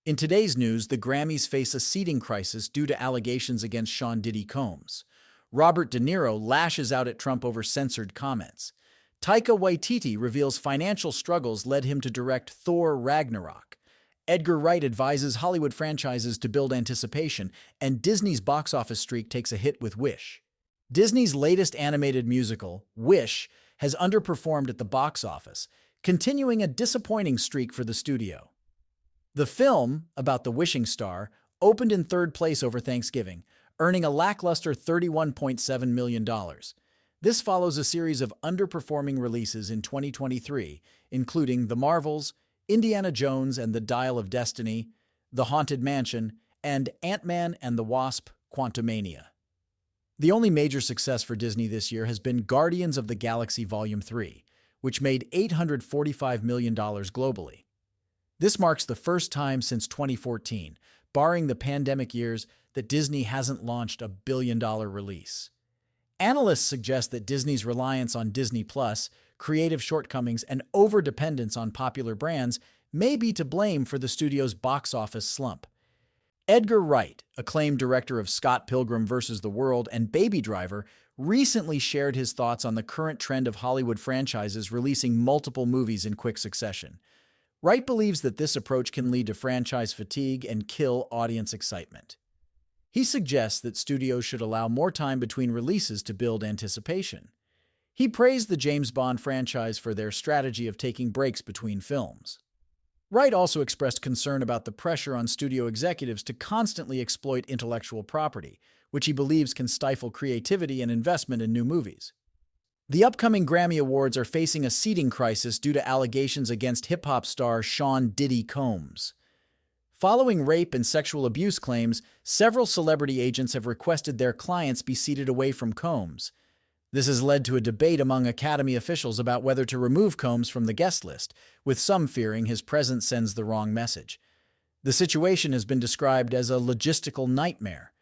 In today's news, the Grammys face a seating crisis due to allegations against Sean Diddy Combs. Robert De Niro lashes out at Trump over censored comments. Taika Waititi reveals financial struggles led him to direct Thor Ragnarok. Edgar Wright advises Hollywood franchises to build anticipation, and Disney's box office streak takes a hit with Wish. Disney's latest animated musical, Wish, has underperformed at the box office, continuing a disappointing streak for the studio. The film, about the wishing star, opened in third place over Thanksgiving, earning a lackluster $31.7 million. This follows a series of underperforming releases in 2023, including The Marvels, Indiana Jones and the Dial of Destiny, The Haunted Mansion, and Ant-Man and the Wasp: Quantumania. The only major success for Disney this year has been Guardians of the Galaxy Volume 3, which made $845 million globally. This marks the first time since 2014, barring the pandemic years, that Disney hasn't launched a billion-dollar release. Analysts suggest that Disney's reliance on Disney Plus, creative shortcomings, and overdependence on popular brands may be to blame for the studio's box office slump. Edgar Wright, acclaimed director of Scott Pilgrim vs. the World and Baby Driver, recently shared his thoughts on the current trend of Hollywood franchises releasing multiple movies in quick succession. Wright believes that this approach can lead to franchise fatigue and kill audience excitement. He suggests that studios should allow more time between releases to build anticipation. He praised the James Bond franchise for their strategy of taking breaks between films. Wright also expressed concern about the pressure on studio executives to constantly exploit intellectual property, which he believes can stifle creativity and investment in new movies. The upcoming Grammy Awards are facing a seating crisis due to allegations against hip-hop star Sean Diddy Combs. Following rape and sexual abuse claims, several celebrity agents have requested their clients be seated away from Combs. This has led to a debate among Academy officials about whether to remove Combs from the guest list, with some fearing his presence sends the wrong message. The situation has been described as a logistical nightmare.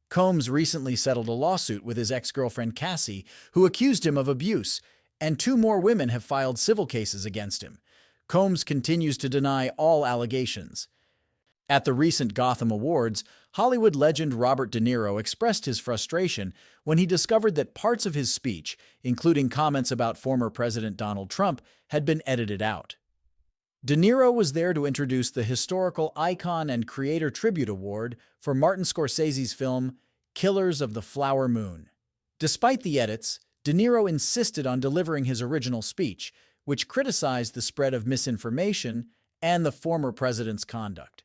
Combs recently settled a lawsuit with his ex-girlfriend Cassie, who accused him of abuse, and 2 more women have filed civil cases against him. Combs continues to deny all allegations. At the recent Gotham Awards, Hollywood legend Robert De Niro expressed his frustration when he discovered that parts of his speech, including comments about former President Donald Trump, had been edited out. De Niro was there to introduce the Historical Icon and Creator Tribute Award for Martin Scorsese's film Killers of the Flower Moon. Despite the edits, De Niro insisted on delivering his original speech, which criticized the spread of misinformation and the former president's conduct.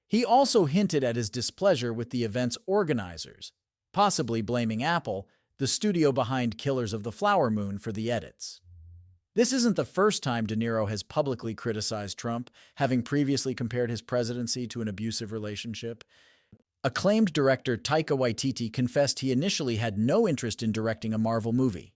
He also hinted at his displeasure with the event's organizers, possibly blaming Apple, the studio behind Killers of the Flower Moon, for the edits. This isn't the first time De Niro has publicly criticized Trump, having previously compared his presidency to an abusive relationship. Acclaimed director Taika Waititi confessed he initially had no interest in directing a Marvel movie.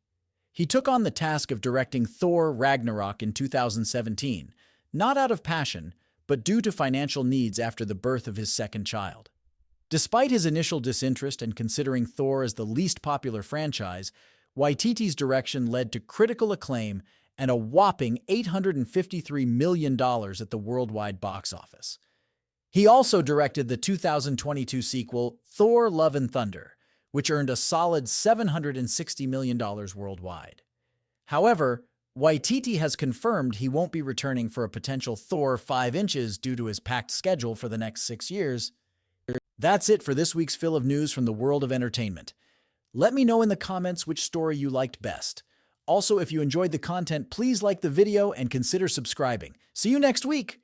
He took on the task of directing Thor Ragnarok in 2017, not out of passion, but due to financial needs after the birth of his second child. Despite his initial disinterest and considering Thor as the least popular franchise, Waititi's direction led to critical acclaim and a whopping $853 million at the worldwide box office. He also directed the 2022 sequel, Thor: Love and Thunder, which earned a solid $760 million worldwide. However, Waititi has confirmed he won't be returning for a potential Thor 5 inches due to his packed schedule for the next 6 years. That's it for this week's fill of news from the world of entertainment. Let me know in the comments which story you liked best. Also, if you enjoyed the content, please like the video and consider subscribing. See you next week!